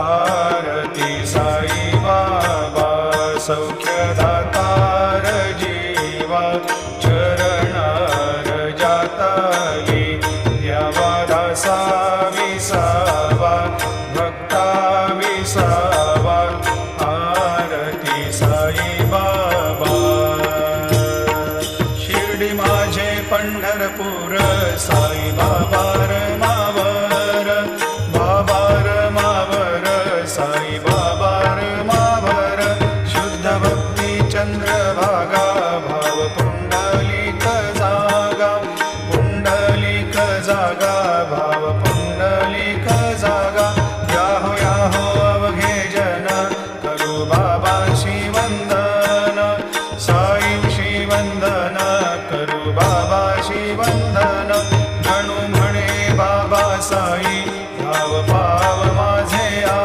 आरती साई बाबा सौख्यदातार जीवा चरणार जाताली द्यावा दासा विसावा भक्ता विसावा आरती साई बाबा शिर्डी माझे पंढरपूर साई बाबा रमावर बाबा रमावर साई बाबा